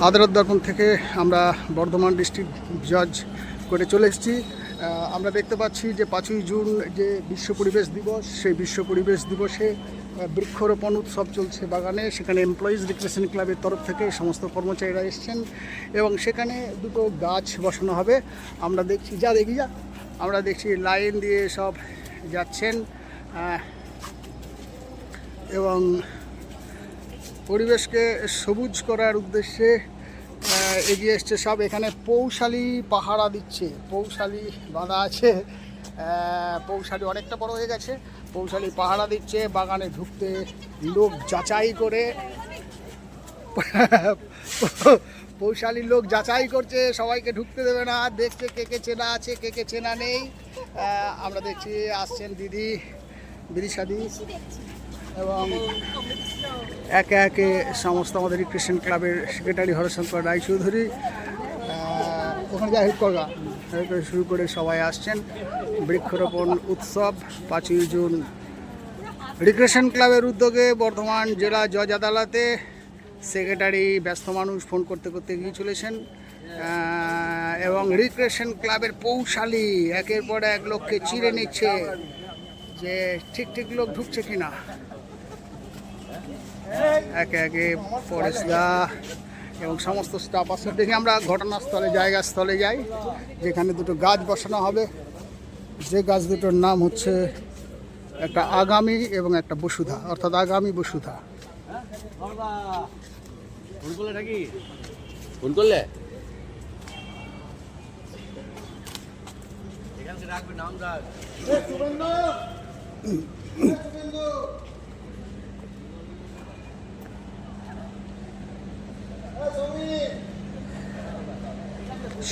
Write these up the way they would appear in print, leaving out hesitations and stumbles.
আদালত দর্পণ থেকে আমরা বর্ধমান ডিস্ট্রিক্ট জজ করে চলে এসেছি। আমরা দেখতে পাচ্ছি যে 5ই জুন যে বিশ্ব পরিবেশ দিবস, সেই বিশ্ব পরিবেশ দিবসে বৃক্ষরোপণ উৎসব চলছে বাগানে। সেখানে এমপ্লয়িজ রিক্রিয়েশন ক্লাবের তরফ থেকে সমস্ত কর্মচারীরা এসছেন এবং সেখানে দুটো গাছ বসানো হবে। আমরা দেখছি আমরা দেখছি লাইন দিয়ে সব যাচ্ছেন এবং পরিবেশকে সবুজ করার উদ্দেশ্যে এগিয়ে এসছে সব। এখানে পৌশালী পাহারা দিচ্ছে, পৌশালী বাঁধা আছে, পৌশালী অনেকটা বড় হয়ে গেছে, পৌশালী পাহারা দিচ্ছে। বাগানে ঢুকতে লোক যাচাই করে, পৌশালী লোক যাচাই করছে, সবাইকে ঢুকতে দেবে না, দেখছে কে কে চেনা আছে কে কে চেনা নেই। আমরা দেখছি আসছেন দিদিসাদি এবং একে একে সমস্ত আমাদের রিক্রিয়েশন ক্লাবের সেক্রেটারি হরশঙ্কর রায়চৌধুরী ওখানে যা হেল্প করবা শুরু করে সবাই আসছেন। বৃক্ষরোপণ উৎসব 5ই জুন রিক্রিয়েশন ক্লাবের উদ্যোগে বর্ধমান জেলা জজ আদালতে। সেক্রেটারি ব্যস্ত মানুষ, ফোন করতে করতে গিয়ে চলেছেন এবং রিক্রিয়েশন ক্লাবের পৌশালী একের পর এক লোককে চিড়ে নিচ্ছে যে ঠিক লোক ঢুকছে কিনা। একে একে পরেশদা এবং সমস্ত স্টাফ আসছে। দেখি আমরা ঘটনাস্থলে জায়গাস্থলে যাই, যেখানে দুটো গাছ বসানো হবে। যে গাছ দুটোর নাম হচ্ছে একটা আগামী এবং একটা বসুধা, অর্থাৎ আগামী বসুধা। ফোন করলে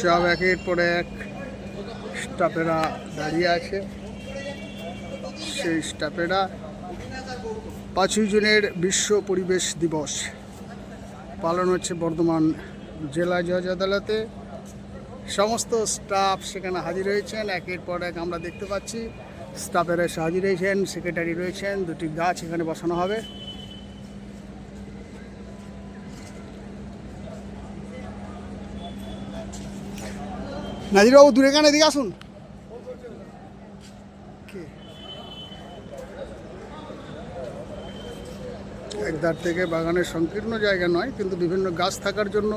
সব একের পর এক স্টাফেরা দাঁড়িয়ে আছে। সেই স্টাফেরা 5ই জুনের বিশ্ব পরিবেশ দিবস পালন হচ্ছে বর্ধমান জেলা জজ আদালতে। সমস্ত স্টাফ সেখানে হাজির হয়েছেন, একের পর এক আমরা দেখতে পাচ্ছি স্টাফেরা এসে হাজির হয়েছেন, সেক্রেটারি রয়েছেন। দুটি গাছ এখানে বসানো হবে। নাজিরবাবু দূরে কেন, এদিকে আসুন। একধার থেকে বাগানের সংকীর্ণ জায়গা নয়, কিন্তু বিভিন্ন গাছ থাকার জন্য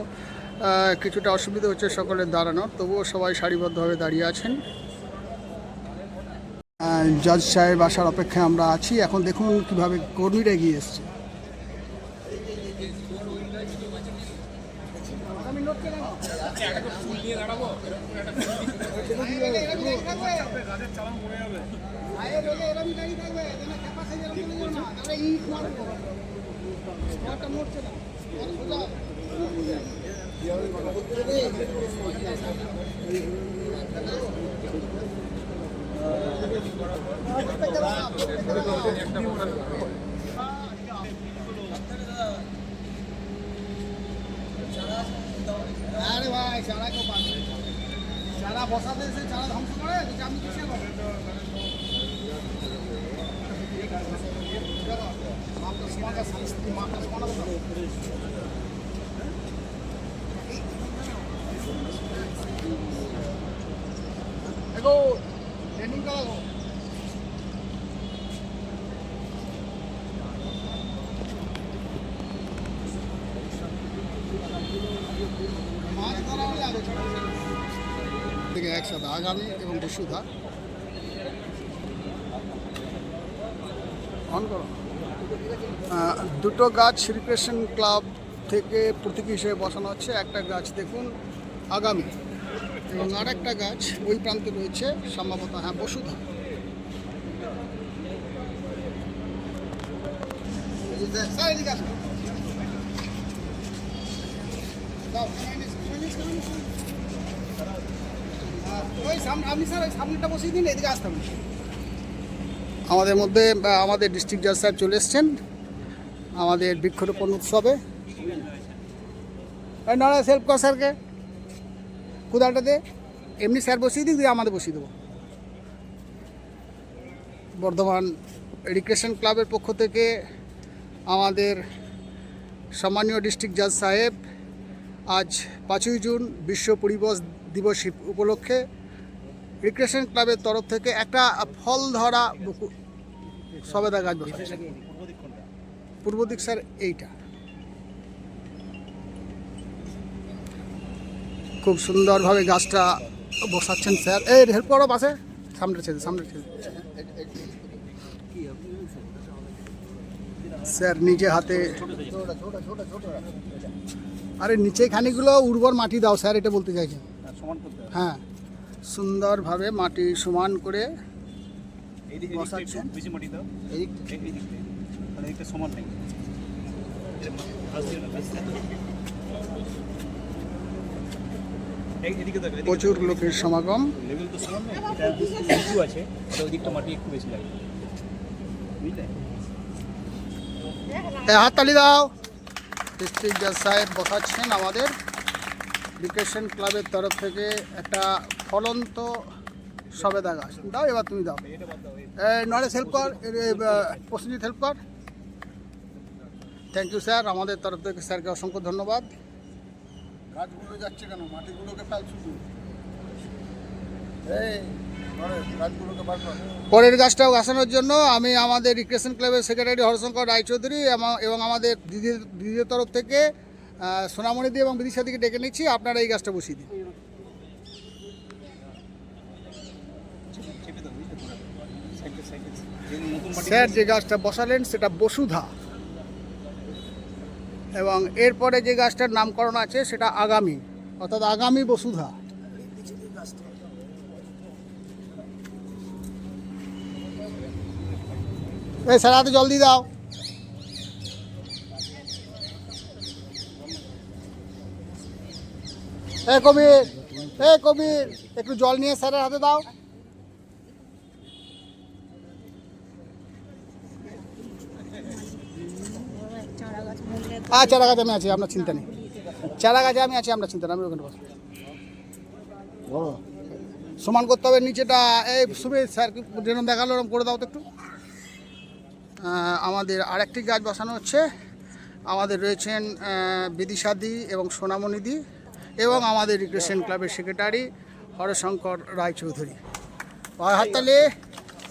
কিছুটা অসুবিধা হচ্ছে সকলের দাঁড়ানোর, তবুও সবাই সারিবদ্ধভাবে দাঁড়িয়ে আছেন। জজ সাহেব আসার অপেক্ষায় আমরা আছি। এখন দেখুন কিভাবে কর্মীরা এগিয়ে এসছে। আরে ভাই চারা কেউ পাবে, চারা বসাতে এসে চারা ধ্বংস করে আমি কিসে পাবো। देखो ट्रेनिंग करा लो। একসাথে আগামী এবং বসুধা অন করো। দুটো গাছ রিক্রিয়েশন ক্লাব থেকে প্রতীকী হিসেবে বসানো হচ্ছে। একটা গাছ দেখুন আগামী এবং আরেকটা গাছ ওই প্রান্তে রয়েছে সম্ভবত বসুধা। আমাদের মধ্যে আমাদের ডিস্ট্রিক্ট জাজ সাহেব চলে এসছেন আমাদের বৃক্ষরোপণ উৎসবে। নয় সেলফ কর স্যারকে কোদালটাতে এমনি স্যার বসিয়ে দিই, আমাদের বসিয়ে দেবো। বর্ধমান রিক্রিয়েশন ক্লাবের পক্ষ থেকে আমাদের সম্মানীয় ডিস্ট্রিক্ট জাজ সাহেব আজ 5ই জুন বিশ্ব পরিবেশ দিবস উপলক্ষে রিক্রিয়েশন ক্লাবের তরফ থেকে একটা ফল ধরা সবেদা গাছ বসাচ্ছে। পূর্ব দিক স্যার এইটা খুব সুন্দরভাবে গাছটা বসাচ্ছেন স্যার। এই হেল্প করো পাশে, সামনে ছেড়ে স্যার নিজে হাতে। আরে নিচে খানিগুলো উর্বর মাটি দাও স্যার, এটা বলতে চাইছেন। হ্যাঁ, সুন্দরভাবে মাটি সমান করে বসাচ্ছেন। প্রচুর লোকের সমাগম। হাততালি দাও। ডিস্ট্রিক্ট জাজ সাহেব বসাচ্ছেন আমাদের রিক্রিয়েশন ক্লাবের তরফ থেকে একটা ফলন্ত সবেদা গাছ। দাও এবার তুমি দাও। নরেশ হেল্প কর, প্রসেনজিৎ হেল্প কর। থ্যাংক ইউ স্যার, আমাদের তরফ থেকে স্যারকে অসংখ্য ধন্যবাদ। গাছগুলো যাচ্ছে কেন? মাটিগুলোকে ফেল শুধু। পরের গাছটাও গাছানোর জন্য আমি আমাদের রিক্রিয়েশন ক্লাবের সেক্রেটারি হরশঙ্কর রায়চৌধুরী এবং আমাদের দিদির তরফ থেকে সোনামণিদি এবং বিদিশাদিকে ডেকে নিচ্ছি। আপনারা এই গাছটা বসিয়ে দিন। স্যার যে গাছটা বসালেন সেটা বসুধা, এবং এরপরে যে গাছটার নামকরণ আছে সেটা আগামী, অর্থাৎ আগামী বসুধা। এই স্যার হাতে জল দিয়ে দাও। কবির একটু জল নিয়ে স্যারের হাতে দাও। চারা গাছ আমি আছি, আপনার চিন্তা নেই। চারা গাছে আমি আছি, আপনার চিন্তা নেই। আমি ওখানে বসবো। সমান করতে হবে নিচেটা। এই সুমিত স্যার যেরকম দেখালো ওরকম করে দাও তো একটু। আমাদের আরেকটি গাছ বসানো হচ্ছে। আমাদের রয়েছেন বিদিশাদি এবং সোনামণিদি এবং আমাদের রিক্রিয়েশন ক্লাবের সেক্রেটারি হরশঙ্কর রায়চৌধুরী। হাততালি।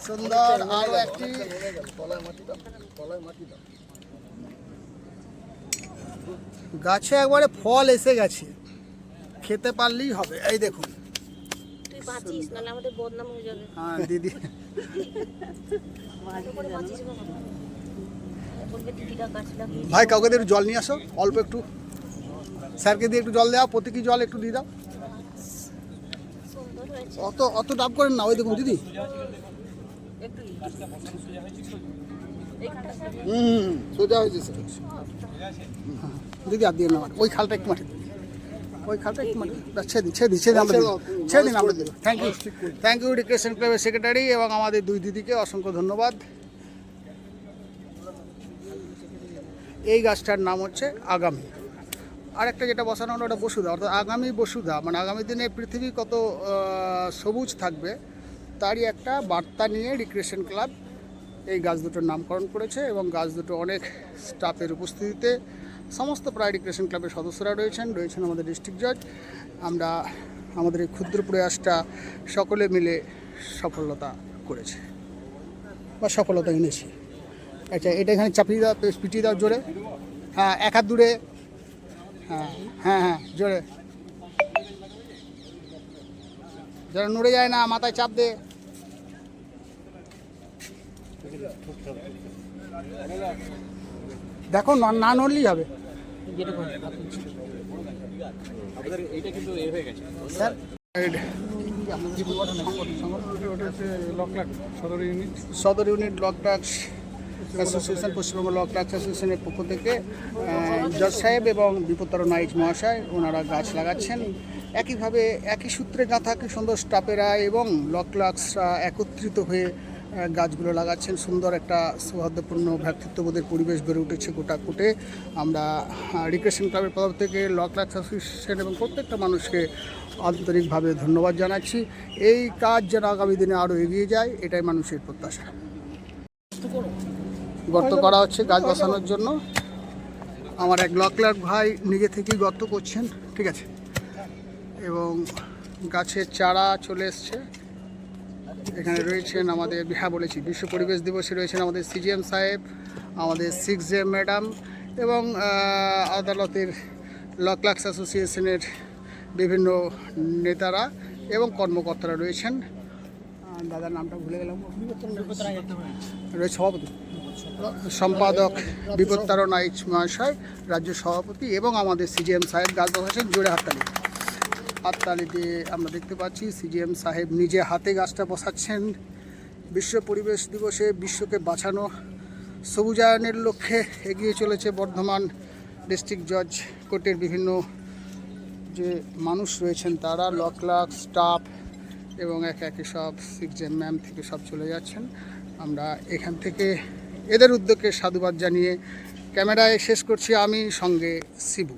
সুন্দর। আরও একটি গাছে একবারে ফল এসে গেছে, খেতে পারলেই হবে। এই দেখুন। হ্যাঁ দিদি, ভাই কাউকে দিয়ে একটু জল নিয়ে আসো, অল্প একটু। স্যারকে দিয়ে একটু জল দেওয়া, প্রতীকী জল একটু দিয়ে দাও। অত ডাব করেন না। ওই দেখুন দিদি। সোজা হয়েছে স্যার। দিদি আর দিয়ে না, ওই খালটা একটু মাটি, ওই খালটা একটু মাটি ছেড়ে দিন আমরা দেবো। থ্যাংক ইউ রিক্রিয়েশন ক্লাবের সেক্রেটারি এবং আমাদের দুই দিদিকে অসংখ্য ধন্যবাদ। এই গাছটার নাম হচ্ছে আগামী। আরেকটা যেটা বসানো হলো ওটা বসুধা, অর্থাৎ আগামী বসুধা, মানে আগামী দিনে পৃথিবী কত সবুজ থাকবে তারই একটা বার্তা নিয়ে রিক্রিয়েশন ক্লাব এই গাছ দুটোর নামকরণ করেছে। এবং গাছ দুটো অনেক স্টাফের উপস্থিতিতে সমস্ত প্রায় রিক্রিয়েশন ক্লাবের সদস্যরা রয়েছেন আমাদের ডিস্ট্রিক্ট জাজ। আমরা আমাদের এই ক্ষুদ্র প্রয়াসটা সকলে মিলে সফলতা করেছে বা সফলতা এনেছি। আচ্ছা, এটা এখানে চাপিয়ে দাও, পিটিয়ে দাও জোরে। হ্যাঁ, এক হাত দূরে। হ্যাঁ জোরে, যেন নড়ে যায় না, মাথায় চাপ দে। দেখো না নড়লেই হবে। স্যার সদর unit lock tax association, Paschimbanga lock tax অ্যাসোসিয়েশনের পক্ষ থেকে জজ সাহেব এবং বিপত্তারণ নাইক মহাশয় ওনারা গাছ লাগাচ্ছেন। একইভাবে একই সূত্রে গাঁথা কি সুন্দর স্টাফেরা এবং লক ট্যাক্সরা একত্রিত হয়ে গাছগুলো লাগাচ্ছেন। সুন্দর একটা সৌহার্দ্যপূর্ণ ভ্রাতৃত্ববোধের পরিবেশ গড়ে উঠেছে গোটা কোটে। আমরা রিক্রিয়েশন ক্লাবের তরফ থেকে লক ট্যাক্স অ্যাসোসিয়েশন এবং প্রত্যেকটা মানুষকে আন্তরিকভাবে ধন্যবাদ জানাচ্ছি। এই কাজ যেন আগামী দিনে আরও এগিয়ে যায়, এটাই মানুষের প্রত্যাশা। গর্ত করা হচ্ছে গাছ বসানোর জন্য। আমার এক ল ক্লার্ক ভাই নিজে থেকেই গর্ত করছেন, ঠিক আছে, এবং গাছের চারা চলে এসছে। এখানে রয়েছেন আমাদের, হ্যাঁ বলেছি, বিশ্ব পরিবেশ দিবসে রয়েছেন আমাদের সিজিএম সাহেব, আমাদের 6J ম্যাডাম এবং আদালতের ল ক্লার্কস অ্যাসোসিয়েশনের বিভিন্ন নেতারা এবং কর্মকর্তারা রয়েছেন। দাদার নামটা ভুলে গেলাম, রয়েছে সভাপতি সম্পাদক বিপত্তারণ আইচ মহাশয়, রাজ্য সভাপতি, এবং আমাদের সিজিএম সাহেব গাছ বসাচ্ছেন। জোরে হাততালি দিয়ে আমরা দেখতে পাচ্ছি সিজিএম সাহেব নিজে হাতে গাছটা বসাচ্ছেন। বিশ্ব পরিবেশ দিবসে বিশ্বকে বাঁচানো, সবুজায়নের লক্ষ্যে এগিয়ে চলেছে বর্ধমান ডিস্ট্রিক্ট জজ কোর্টের বিভিন্ন যে মানুষ রয়েছেন, তারা ল ক্লার্ক স্টাফ এবং একে একে সব 6J ম্যাম থেকে সব চলে যাচ্ছেন। আমরা এখান থেকে এদের উদ্যোগকে সাধুবাদ জানিয়ে ক্যামেরায় শেষ করছি আমি, সঙ্গে শিবু।